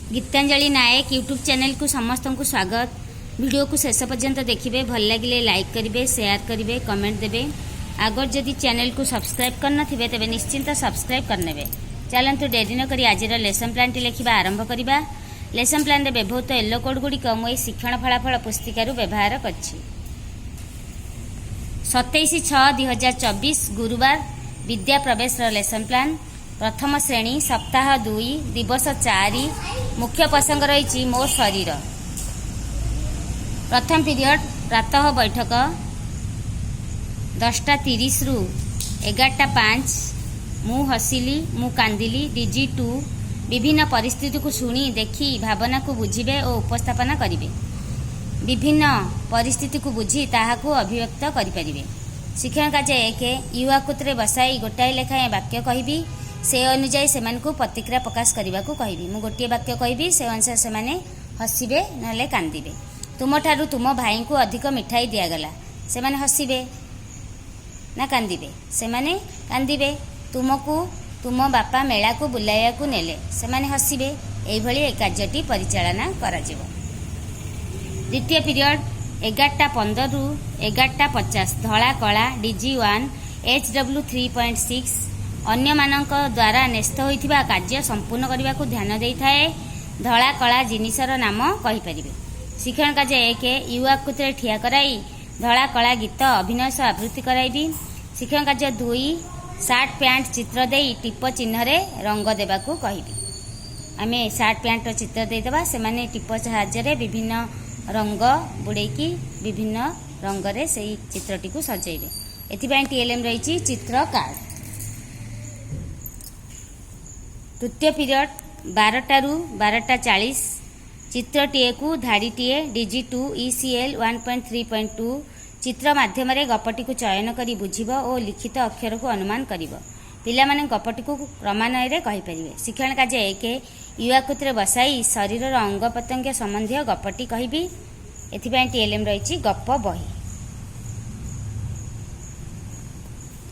गीतांजलि नायक YouTube channel को समस्त को स्वागत। वीडियो को शेष पर्यंत देखिए, भल लगे लाइक करेंगे, शेयर करेंगे, कमेंट देवे। आगर जदि चैनल को सब्सक्राइब करना तेज निश्चिंत सब्सक्राइब करने। चलतु डेरी नक आज लेसन प्लान टी लिखा आरंभ करवा। लेसन प्लान व्यवहृत येलो कोड गुड़िक मुझे शिक्षण फलाफल पुस्तिकार व्यवहार कर 27/6/2024 गुरुवार विद्या प्रवेश लेसन प्लान प्रथम श्रेणी सप्ताह 2 दिवस 4 मुख्य प्रसंग रही मो शरीर। प्रथम पीरियड प्रातः बैठक 10:30 रु 11:05 मु हसिली मु कांदिली DG2 विभिन्न परिस्थिति को शुणी देखी भावना को बुझिबे और उपस्थापना करिवे। विभिन्न परिस्थिति को बुझी ताहाकू अभिव्यक्त करिपारिबे। शिक्षण कार्य 1 युवा कुत्रे बसाई गोटाए लेखाएं वाक्य कहबी, से अनुजाई सेमान को प्रतिक्रिया प्रकाश करने को कहबी। मु गोटे वाक्य कहबी, से अनुसार से माने हसिबे नले कांदिबे। तुम ठारू तुम भाई को अधिक मिठाई दियागला, से माने हसिबे ना कांदिबे? से माने कांदिबे। तुमको तुम बापा मेला को बुलाइया को नेले, से माने हसिबे। एई भली ए कार्यटी परिचालना करा जिवो। द्वितीय पीरियड 11:15 रु 11:50 धला कला DG1 HW 3.6 अन्य मानक द्वारा न्यस्त होइथिबा कार्य संपूर्ण करने को ध्यान देई थाए। धला कला जिनिसर नाम कहि परिबे। शिक्षण कार्य 1 युवा कुत्रे ठिया कराई धला कला गीत अभिनय सह आवृत्ति कराइबी। शिक्षण कार्य 2 सार्ट पैंट चित्र देई टिप चिन्ह रे रंग देबा को कहिबी। आमे सार्ट पैंट चित्र दे देबा, से माने टिप सहाय्य रे विभिन्न रंग बुड़ेकी विभिन्न रंग रे सेही चित्रटी को सजेइबे। एथिबाई TLM रही चित्र कार्ड। तृतीय पीरियड 12 रु 12:40 चित्रटीए को धाड़ीटीए DG2 ECL 1.3.2 चित्र माध्यम गपटी को चयन करी बुझिब और लिखित अक्षर को अनुमान करिब। पिला माने गपटी को क्रमान्वय रे कहि परिबे। शिक्षण कार्य 1 युवा कुत्रे बसाई शरीर अंग प्रत्यंग संबंधी गपटी कहबी। एथिबाई TLM रही गप बही।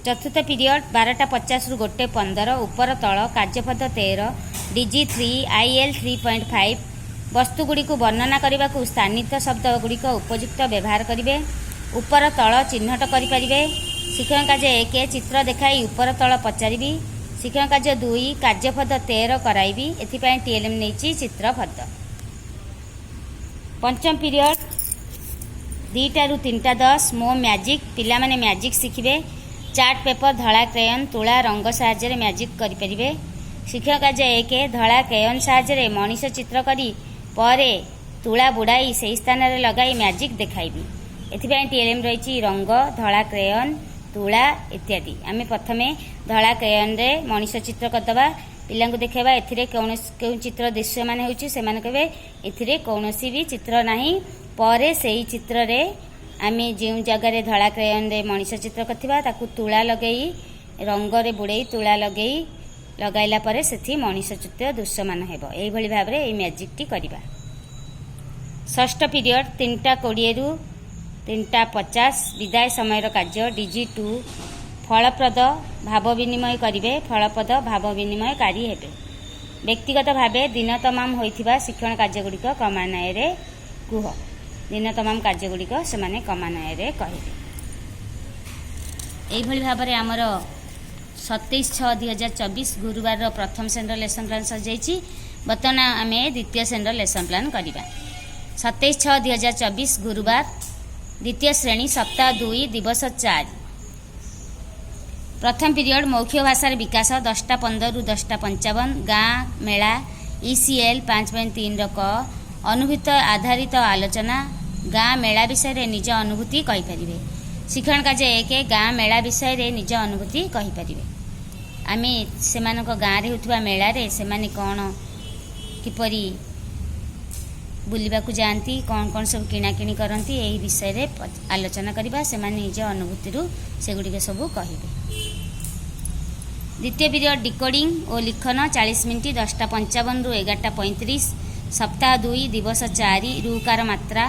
चतुर्थ पीरियड 12:50 रु 1:15 उपर तल कार्यपद 13 DG3 IL 3.5 वस्तुगुड़ी को वर्णना करने को स्थानित शब्द गुड़िक उपयुक्त व्यवहार करेंगे। उपर तल चिन्हट करें। शिक्षण कार्य 1 चित्र देखाई उपर तल पचारि। शिक्षण कार्य 2 कार्यपद 13 कराइबी। एथिपाई TLM नहीं चित्रपद। पंचम पीरियड 2 रु 3:10 मो मैजिक पिला माने मैजिक शिखिबे। चार्ट पेपर धला क्रेयन तुला रंग साहाय्य मैजिक करें। शिक्षण कार्य 1 धला क्रेयन साहाय्य मनीष चित्र करी परे तुला बुड़ाई से स्थान रे लगाई मैजिक देखाइबी। एथिपाई TLM रही रंग धला क्रेयन तुला इत्यादि। आमे प्रथमे धला क्रेयन रे मनीष चित्र करदबा, पिला को देखेबा एथिरे कौन चित्र दृश्य मान होउची से माने कहबे एथिरे कौनसी भी चित्र नाही। परे सेही चित्र रे आमे जो जगह धला क्रेयन रे मनीष चित्र करथिबा ताकू तुला लगेई रंग रे बुड़ेई तुला लगेई लगाइला परे सेठी मनीष चित्र दृश्यमान हेबो। एई भली भाबरे ए मैजिक टी करिबा। षष्ठ पीरियड 3:20 रु 3:50 विदाय समय कार्य DG2 फलप्रद भाव विनिमय करिवे। फलप्रद भाव विनिमयकारी हेबे। व्यक्तिगत भावे दिन तमाम होइथिबा शिक्षण कार्य गुड़िक क्रमान्वय रे कुह। दिन तमाम कार्य गुड़िक से माने क्रमान्वय रे कहिबे। एई भली भाबरे हमर 27/6/2024 गुरुवार प्रथम श्रेणी लेसन प्लान सजाइछि। बर्तमान आमे द्वितीय श्रेणी लेसन प्लान करिबा। 27/6/2024 गुरुवार द्वितीय श्रेणी सप्ताह 2 दिवस 4 प्रथम पीरियड मौखिक भाषार विकास 10:15 रु 10:55 गाँ मेला ECL 5.3 क अनुभूत आधारित आलोचना गाँ मेला विषय रे निज अनुभूति कहिपारिबे। शिक्षण कार्य 1 गाँ मेला विषय रे निज अनुभूति कहिपारिबे। आमे सेमानक गाँ रे होतबा मेला रे सेमाने कोन किपरि बुलिबा को जानती, कौन कौन सब किणाकिणी करती, यही विषय रे आलोचना करबा। सेमाने निज अनुभूति रु सेगुडी सब कहिबे। द्वितीय पीरियड डिकोडिंग और लिखन 40 मिनिट 10:55 रु 11:35 सप्ताह 2 दिवस 4 रुकार मात्रा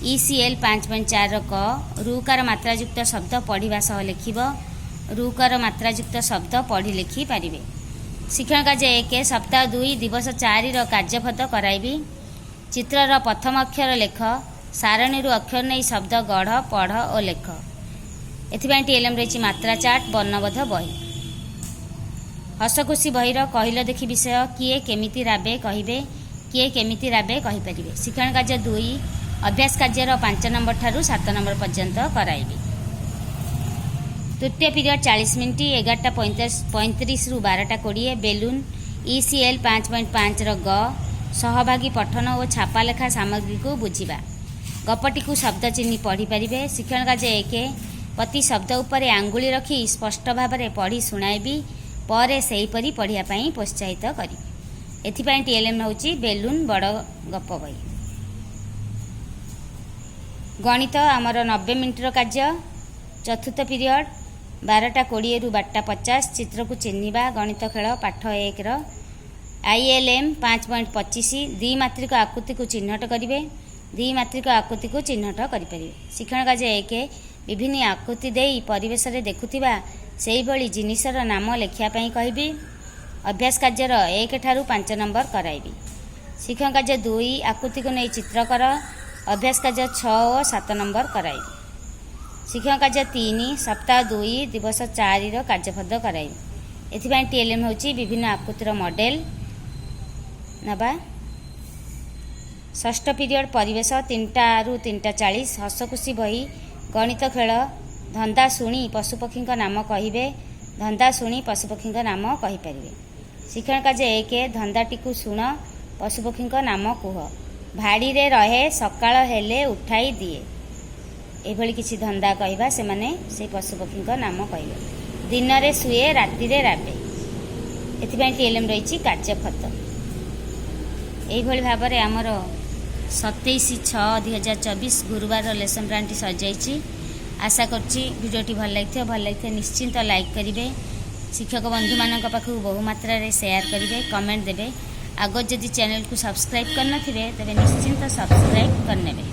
ECL 5.4 क रुकार मात्रायुक्त शब्द पढ़ा सह लिखिब। रुकार मात्रायुक्त शब्द पढ़ी लिखि पारिबे। ଶିକ୍ଷଣ କାର୍ଯ୍ୟ 1 ସପ୍ତାହ 2 ଦିବସ 4ର କାର୍ଯ୍ୟପଦ କରାଇବି। ଚିତ୍ରର ପ୍ରଥମ ଅକ୍ଷର ଲେଖ। ସାରଣୀରୁ ଅକ୍ଷର ନେଇ ଶବ୍ଦ ଗଢ଼, ପଢ଼ ଓ ଲେଖ। ଏଥିପାଇଁ ଟିଏଲ୍ଏମ୍ ରହିଛି ମାତ୍ରା ଚାର୍ଟ, ବର୍ଣ୍ଣବୋଧ ବହି। ହସଖୁସି ବହିର କହିଲ ଦେଖି ବିଷୟ କିଏ କେମିତି ରାବେ କହିବେ, କିଏ କେମିତି ରାବେ କହିପାରିବେ। ଶିକ୍ଷଣ କାର୍ଯ୍ୟ 2 ଅଭ୍ୟାସ କାର୍ଯ୍ୟର 5 ନମ୍ବର ଠାରୁ 7 ନମ୍ବର ପର୍ଯ୍ୟନ୍ତ କରାଇବି। ତୃତୀୟ ପିରିୟଡ଼ 40 ମିନିଟ୍ 11:35ରୁ 12:20 ବେଲୁନ୍ ECL 5.5ର ଗ ସହଭାଗୀ ପଠନ ଓ ଛାପା ଲେଖା ସାମଗ୍ରୀକୁ ବୁଝିବା। ଗପଟିକୁ ଶବ୍ଦ ଚିହ୍ନି ପଢ଼ିପାରିବେ। ଶିକ୍ଷଣ କାର୍ଯ୍ୟ 1 ପ୍ରତି ଶବ୍ଦ ଉପରେ ଆଙ୍ଗୁଳି ରଖି ସ୍ପଷ୍ଟ ଭାବରେ ପଢ଼ି ଶୁଣାଇବି, ପରେ ସେହିପରି ପଢ଼ିବା ପାଇଁ ପ୍ରୋତ୍ସାହିତ କରିବି। ଏଥିପାଇଁ ଟିଏଲ୍ଏମ୍ ହେଉଛି ବେଲୁନ୍ ବଡ଼ ଗପ ବହି। ଗଣିତ ଆମର 90 ମିନିଟ୍ର କାର୍ଯ୍ୟ। ଚତୁର୍ଥ ପିରିୟଡ଼ 12:20ରୁ 12:50 ଚିତ୍ରକୁ ଚିହ୍ନିବା। ଗଣିତ ଖେଳ ପାଠ 1ର ILM 5.25 ଦ୍ୱିମାତ୍ରିକ ଆକୃତିକୁ ଚିହ୍ନଟ କରିବେ। ଦ୍ୱିମାତ୍ରିକ ଆକୃତିକୁ ଚିହ୍ନଟ କରିପାରିବେ। ଶିକ୍ଷଣ କାର୍ଯ୍ୟ 1 ବିଭିନ୍ନ ଆକୃତି ଦେଇ ପରିବେଶରେ ଦେଖୁଥିବା ସେହିଭଳି ଜିନିଷର ନାମ ଲେଖିବା ପାଇଁ କହିବି। ଅଭ୍ୟାସ କାର୍ଯ୍ୟର 1 ଠାରୁ 5 ନମ୍ବର କରାଇବି। ଶିକ୍ଷଣ କାର୍ଯ୍ୟ 2 ଆକୃତିକୁ ନେଇ ଚିତ୍ର କର। ଅଭ୍ୟାସ କାର୍ଯ୍ୟ 6 ଓ 7 ନମ୍ବର କରାଇବି। ଶିକ୍ଷଣ କାର୍ଯ୍ୟ 3 ସପ୍ତାହ 2 ଦିବସ 4ର କାର୍ଯ୍ୟପଦ କରାଇବି। ଏଥିପାଇଁ ଟିଏଲ୍ଏମ୍ ହେଉଛି ବିଭିନ୍ନ ଆକୃତିର ମଡେଲ ନେବା। ଷଷ୍ଠ ପିରିୟଡ଼ ପରିବେଶ 3ଟାରୁ 3:40 ହସଖୁସି ବହି। ଗଣିତ ଖେଳ ଧନ୍ଦା ଶୁଣି ପଶୁପକ୍ଷୀଙ୍କ ନାମ କହିବେ। ଧନ୍ଦା ଶୁଣି ପଶୁପକ୍ଷୀଙ୍କ ନାମ କହିପାରିବେ। ଶିକ୍ଷଣ କାର୍ଯ୍ୟ 1 ଧନ୍ଦାଟିକୁ ଶୁଣ, ପଶୁପକ୍ଷୀଙ୍କ ନାମ କୁହ। ଭାଡ଼ିରେ ରହେ ସକାଳ ହେଲେ ଉଠାଇ ଦିଏ। ଏଭଳି କିଛି ଧନ୍ଦା କହିବା, ସେମାନେ ସେହି ପଶୁପକ୍ଷୀଙ୍କ ନାମ କହିବେ। ଦିନରେ ଶୁଏ ରାତିରେ ରାବେ। ଏଥିପାଇଁ ଟିଏଲ୍ଏମ୍ ରହିଛି କାର୍ଯ୍ୟପଦ। ଏହିଭଳି ଭାବରେ ଆମର 27/6/2024 ଗୁରୁବାର ଲେସନ୍ ପ୍ଲାନ୍ଟି ସରିଯାଇଛି। ଆଶା କରୁଛି ଭିଡ଼ିଓଟି ଭଲ ଲାଗିଥିବ ନିଶ୍ଚିନ୍ତ ଲାଇକ୍ କରିବେ। ଶିକ୍ଷକ ବନ୍ଧୁମାନଙ୍କ ପାଖକୁ ବହୁ ମାତ୍ରାରେ ସେୟାର କରିବେ, କମେଣ୍ଟ ଦେବେ। ଆଗ ଯଦି ଚ୍ୟାନେଲକୁ ସବସ୍କ୍ରାଇବ୍ କରିନଥିବେ ତେବେ ନିଶ୍ଚିନ୍ତ ସବସ୍କ୍ରାଇବ୍ କରିନେବେ।